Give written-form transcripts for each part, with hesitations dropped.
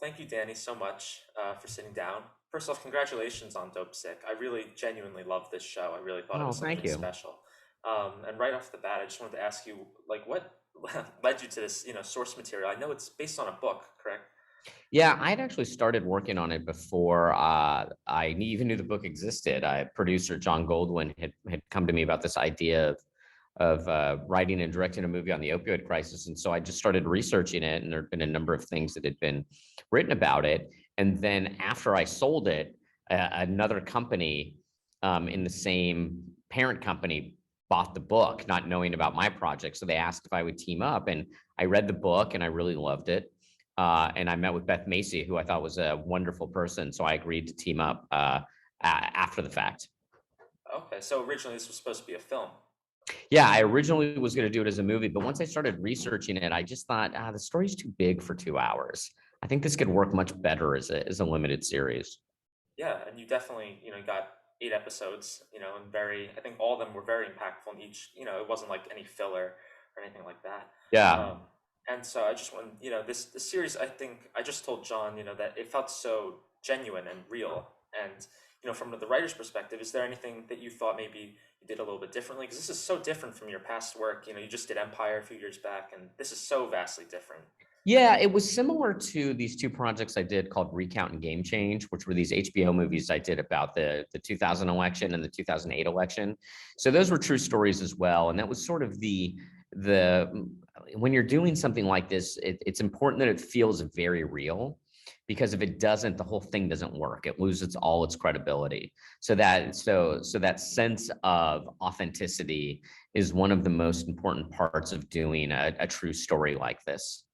Thank you, Danny, so much for sitting down. First off, congratulations on Dopesick. I really genuinely love this show. I really thought it Oh, was thank something you. special. And right off the bat, I just wanted to ask you, like, what led you to this, source material? I know it's based on a book, correct? Yeah, I'd actually started working on it before even knew the book existed. Producer John Goldwyn had come to me about this idea of writing and directing a movie on the opioid crisis, and so I just started researching it. And there'd been a number of things that had been written about it. And then after I sold it, another company in the same parent company bought the book, not knowing about my project. So they asked if I would team up, and I read the book and I really loved it. And I met with Beth Macy, who I thought was a wonderful person. So I agreed to team up after the fact. Okay, so originally this was supposed to be a film. Yeah, I originally was going to do it as a movie, but once I started researching it, I just thought, the story's too big for 2 hours. I think this could work much better as a limited series. Yeah, and you definitely, got 8 episodes, and I think all of them were very impactful, and each, it wasn't like any filler or anything like that. Yeah. Um, and so I just want, this series, I think I just told John, that it felt so genuine and real. And, from the writer's perspective, is there anything that you thought maybe you did a little bit differently? Because this is so different from your past work. You just did Empire a few years back, and this is so vastly different. Yeah, it was similar to these two projects I did called Recount and Game Change, which were these HBO movies I did about the 2000 election and the 2008 election. So those were true stories as well. And that was sort of the when you're doing something like this, it's important that it feels very real, because if it doesn't, the whole thing doesn't work. It loses all its credibility. So that sense of authenticity is one of the most important parts of doing a true story like this.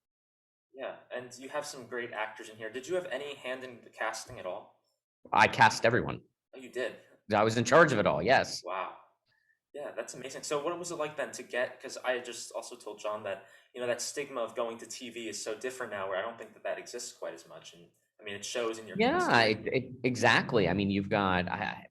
Yeah, and you have some great actors in here. Did you have any hand in the casting at all? I cast everyone. Oh, you did. I was in charge of it all. Yes. Wow. Yeah, that's amazing. So what was it like then to get, because I just also told John that, that stigma of going to TV is so different now where I don't think that exists quite as much. And I mean, it shows in your Yeah, chemistry. exactly. I mean, you've got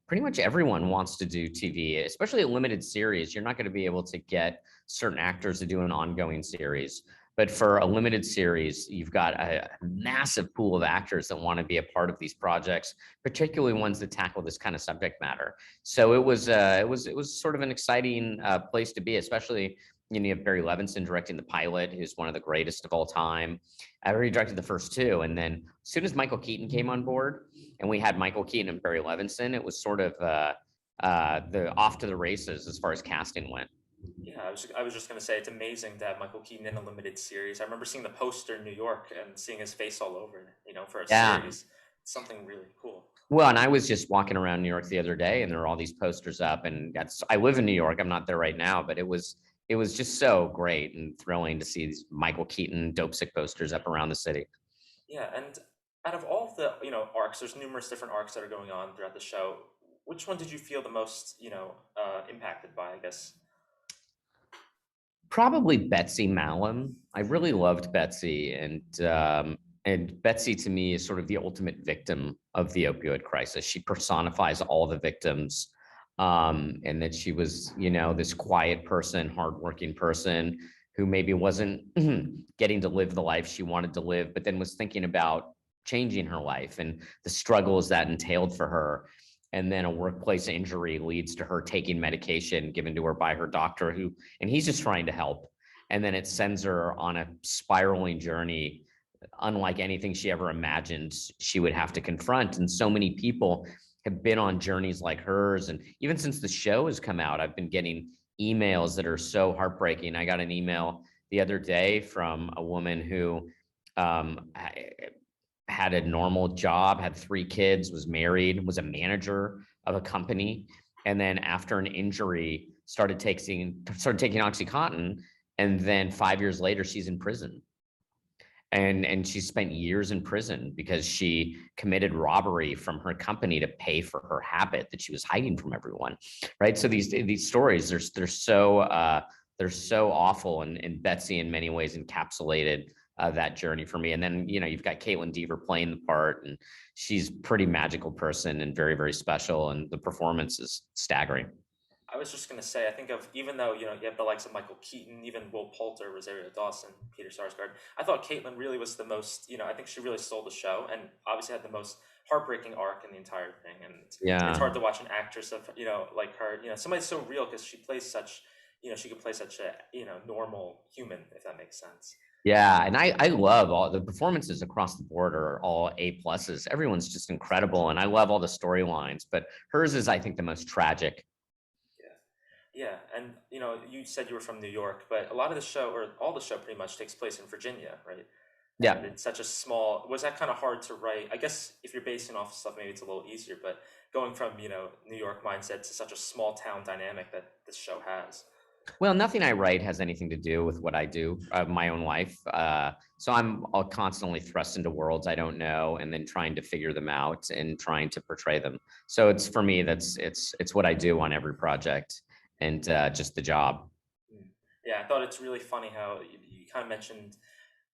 pretty much everyone wants to do TV, especially a limited series. You're not going to be able to get certain actors to do an ongoing series. But for a limited series, you've got a massive pool of actors that want to be a part of these projects, particularly ones that tackle this kind of subject matter. So it was sort of an exciting place to be, especially you have Barry Levinson directing the pilot, who's one of the greatest of all time. I already directed the first two, and then as soon as Michael Keaton came on board, and we had Michael Keaton and Barry Levinson, it was sort of the off to the races as far as casting went. Yeah, I was just gonna say it's amazing to have Michael Keaton in a limited series. I remember seeing the poster in New York and seeing his face all over, for a Yeah. series. It's something really cool. Well, and I was just walking around New York the other day, and there were all these posters up. And I live in New York. I'm not there right now, but it was just so great and thrilling to see these Michael Keaton Dopesick posters up around the city. Yeah, and out of all of the, arcs, there's numerous different arcs that are going on throughout the show. Which one did you feel the most, impacted by, I guess? Probably Betsy Malin. I really loved Betsy, and Betsy to me is sort of the ultimate victim of the opioid crisis. She personifies all the victims, and that she was, this quiet person, hardworking person who maybe wasn't getting to live the life she wanted to live, but then was thinking about changing her life and the struggles that entailed for her. And then a workplace injury leads to her taking medication given to her by her doctor, and he's just trying to help. And then it sends her on a spiraling journey unlike anything she ever imagined she would have to confront. And so many people have been on journeys like hers. And even since the show has come out, I've been getting emails that are so heartbreaking. I got an email the other day from a woman who um, had a normal job, had 3 kids, was married, was a manager of a company, and then after an injury started taking OxyContin, and then 5 years later she's in prison. And she spent years in prison because she committed robbery from her company to pay for her habit that she was hiding from everyone, right? So these stories, they're so awful, and Betsy in many ways encapsulated that journey for me. And then you've got Caitlin Deaver playing the part, and she's a pretty magical person and very, very special, and the performance is staggering. was just gonna say, I think of even though you have the likes of Michael Keaton, even Will Poulter, Rosario Dawson, Peter Sarsgaard. I thought Caitlin really was the most. I think she really stole the show, and obviously had the most heartbreaking arc in the entire thing. And it's Yeah. hard to watch an actress of like her, somebody so real because she plays such, she could play such a normal human, if that makes sense. Yeah, and I love all the performances across the board are all A pluses. Everyone's just incredible, and I love all the storylines. But hers is, I think, the most tragic. Yeah, yeah, and you said you were from New York, but a lot of the show, or all the show, pretty much takes place in Virginia, right? And Yeah. it's such a small. Was that kind of hard to write? I guess if you're basing off stuff, maybe it's a little easier. But going from New York mindset to such a small town dynamic that this show has. Well, nothing I write has anything to do with what I do, my own life. So I'm all constantly thrust into worlds I don't know, and then trying to figure them out and trying to portray them. So it's for me, it's what I do on every project, and just the job. Mm. Yeah, I thought it's really funny how you kind of mentioned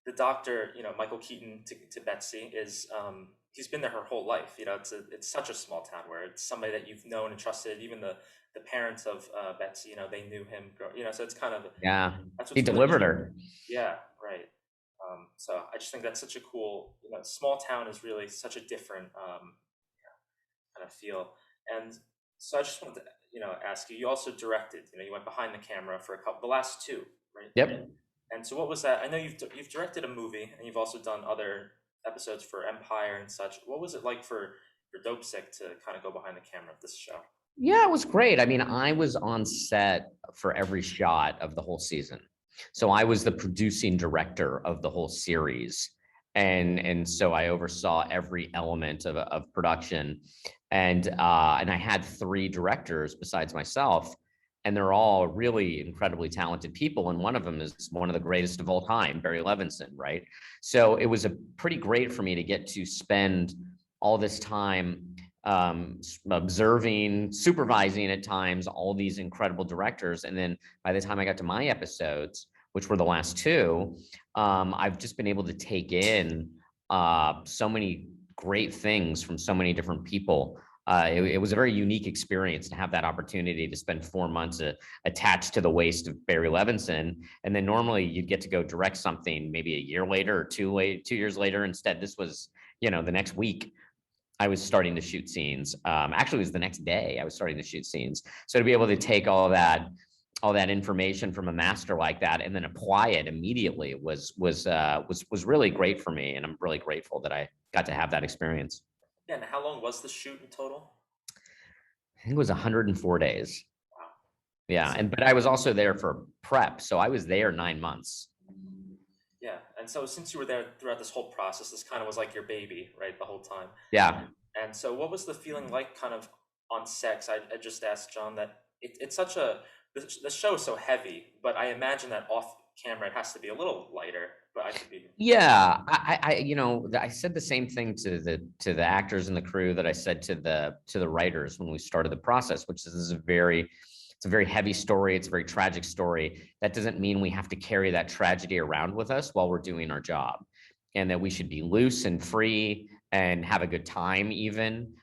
the doctor, Michael Keaton to Betsy is he's been there her whole life. It's such a small town where it's somebody that you've known and trusted. Even the parents of Betsy, they knew him. So it's kind of Yeah, that's he what's really delivered her. yeah, right. So I just think that's such a cool, small town is really such a different kind of feel. And so I just wanted to, ask you. You also directed. You went behind the camera for a couple, the last two, right? Yep. And so, what was that? I know you've directed a movie, and you've also done other episodes for Empire and such. What was it like for Dopesick to kind of go behind the camera of this show? Yeah, it was great. I mean, I was on set for every shot of the whole season. So I was the producing director of the whole series. And so I oversaw every element of production. And I had three directors besides myself, and they're all really incredibly talented people. And one of them is one of the greatest of all time, Barry Levinson, right? So it was a pretty great for me to get to spend all this time observing, supervising at times all these incredible directors. And then by the time I got to my episodes, which were the last two, I've just been able to take in so many great things from so many different people. It was a very unique experience to have that opportunity to spend 4 months attached to the waist of Barry Levinson. And then normally you'd get to go direct something maybe a year later or 2 years later. Instead, this was, the next week. I was starting to shoot scenes. Actually, it was the next day I was starting to shoot scenes. So to be able to take all that information from a master like that and then apply it immediately was really great for me, and I'm really grateful that I got to have that experience. Yeah, and how long was the shoot in total? I think it was 104 days. Wow. Yeah, So, but I was also there for prep, so I was there 9 months. yeah, and so since you were there throughout this whole process, this kind of was like your baby, right, the whole time. Yeah. And so, what was the feeling like, kind of on sex? I just asked John that it's such a the show is so heavy, but I imagine that off camera it has to be a little lighter. But I could be wrong. Yeah, I said the same thing to the actors and the crew that I said to the writers when we started the process, which is it's a very heavy story. It's a very tragic story. That doesn't mean we have to carry that tragedy around with us while we're doing our job, and that we should be loose and free and have a good time, even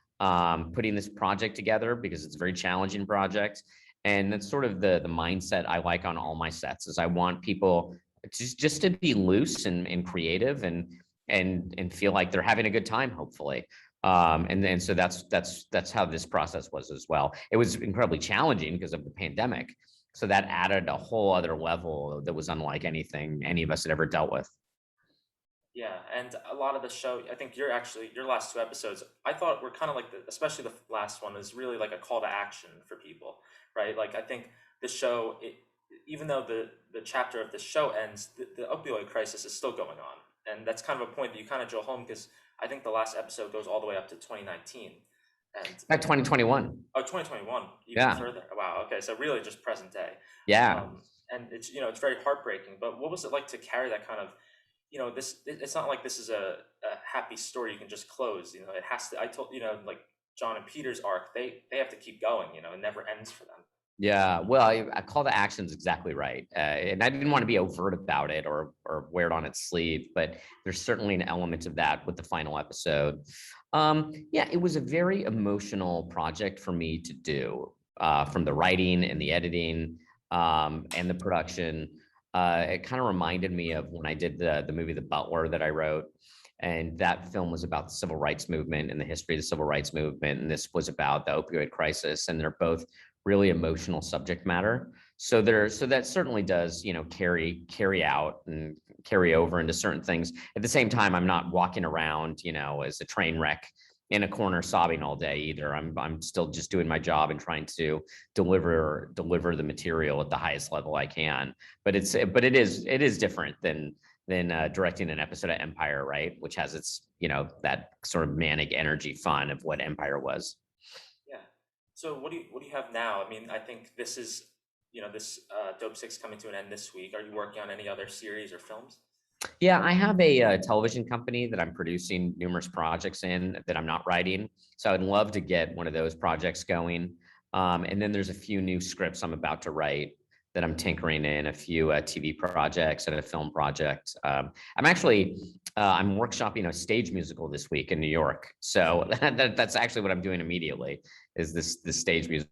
putting this project together, because it's a very challenging project. And that's sort of the mindset I like on all my sets. Is I want people just to be loose and creative and feel like they're having a good time, hopefully. And so that's how this process was as well. It was incredibly challenging because of the pandemic. So that added a whole other level that was unlike anything any of us had ever dealt with. Yeah, and a lot of the show, I think your last two episodes, I thought were kind of like especially the last one is really like a call to action for people, right? Like I think the show, even though the chapter of the show ends, the opioid crisis is still going on, and that's kind of a point that you kind of drill home because I think the last episode goes all the way up to 2019, and At 2021. oh, 2021, even Yeah. further. Wow. Okay, so really just present day. Yeah. And it's very heartbreaking. But what was it like to carry that kind of it's not like this is a happy story you can just close. It has to. I told like John and Peter's arc, they have to keep going. It never ends for them. Yeah, well, I call to action's exactly right, and I didn't want to be overt about it or wear it on its sleeve, but there's certainly an element of that with the final episode. Yeah, it was a very emotional project for me to do. from the writing and the editing and the production. It kind of reminded me of when I did the movie The Butler that I wrote. And that film was about the civil rights movement and the history of the civil rights movement. And this was about the opioid crisis. And they're both really emotional subject matter. So that certainly does, carry out and carry over into certain things. At the same time, I'm not walking around, as a train wreck in a corner sobbing all day either. I'm still just doing my job and trying to deliver the material at the highest level I can. But it is different than directing an episode of Empire, right? Which has its, that sort of manic energy fun of what Empire was. Yeah. So what do you have now? I mean, I think this is, this Dopesick's coming to an end this week. Are you working on any other series or films? Yeah, I have a television company that I'm producing numerous projects in that I'm not writing. So I'd love to get one of those projects going. And then there's a few new scripts I'm about to write that I'm tinkering in, a few TV projects and a film project. I'm workshopping a stage musical this week in New York. So that's actually what I'm doing immediately, is this stage musical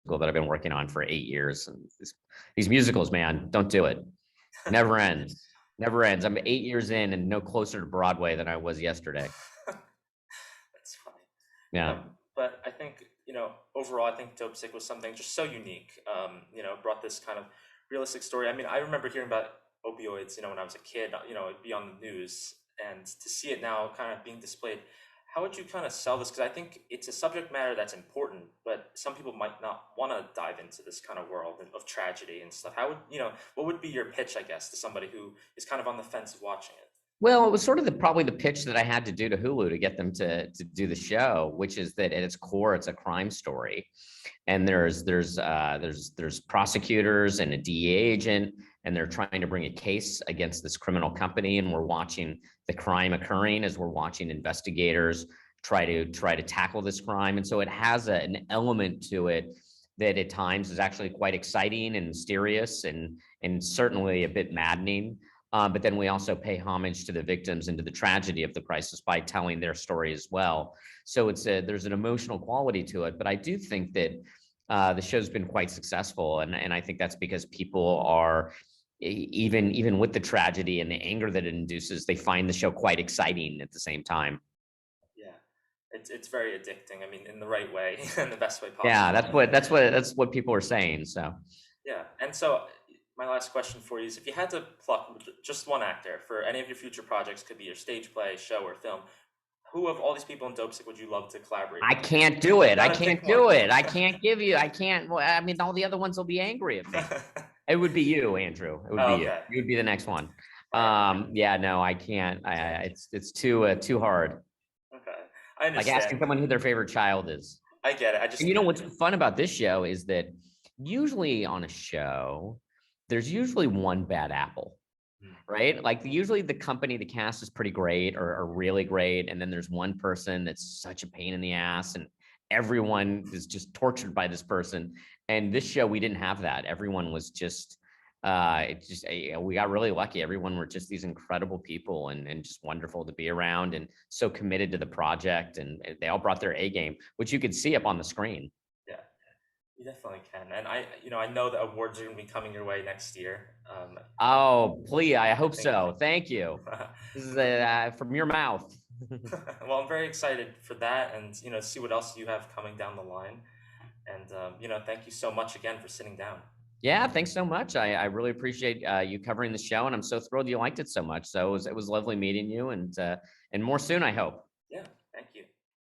that I've been working on for 8 years. And these musicals, man, don't do it. Never ends. Never ends. I'm 8 years in and no closer to Broadway than I was yesterday. That's funny. Yeah. But I think, overall, I think Dopesick was something just so unique. Brought this kind of realistic story. I mean, I remember hearing about opioids, when I was a kid, it'd be on the news, and to see it now kind of being displayed. How would you kind of sell this? Because I think it's a subject matter that's important, but some people might not want to dive into this kind of world of tragedy and stuff. How would, what would be your pitch, I guess, to somebody who is kind of on the fence of watching it? Well, it was sort of probably the pitch that I had to do to Hulu to get them to do the show, which is that at its core, it's a crime story, and there's prosecutors and a DEA agent, and they're trying to bring a case against this criminal company, and we're watching the crime occurring as we're watching investigators try to tackle this crime, and so it has an element to it that at times is actually quite exciting and mysterious and certainly a bit maddening. But then we also pay homage to the victims and to the tragedy of the crisis by telling their story as well. So there's an emotional quality to it. But I do think that the show's been quite successful, and I think that's because people are even with the tragedy and the anger that it induces, they find the show quite exciting at the same time. Yeah, it's very addicting. I mean, in the right way, in the best way possible. Yeah, that's what people are saying. So yeah, and so my last question for you is, if you had to pluck just one actor for any of your future projects, could be your stage play, show, or film, who of all these people in Dopesick would you love to collaborate with? I can't do it. I can't do it. I can't give you. I can't. Well, I mean, all the other ones will be angry at me. It would be you, Andrew. It would be you. You would be the next one. Yeah, no, I can't. It's too hard. Okay, I understand. Like asking someone who their favorite child is. I get it. And what's fun about this show is that usually on a show, there's usually one bad apple, right? Like usually the company, the cast is pretty great or really great. And then there's one person that's such a pain in the ass and everyone is just tortured by this person. And this show, we didn't have that. Everyone was just, we got really lucky. Everyone were just these incredible people and just wonderful to be around and so committed to the project. And they all brought their A game, which you could see up on the screen. Yeah. You definitely can, and I know that awards are going to be coming your way next year. Oh, please! I hope so. Thank you. This is from your mouth. Well, I'm very excited for that, and see what else you have coming down the line. And thank you so much again for sitting down. Yeah, thanks so much. I really appreciate you covering the show, and I'm so thrilled you liked it so much. So it was lovely meeting you, and more soon, I hope.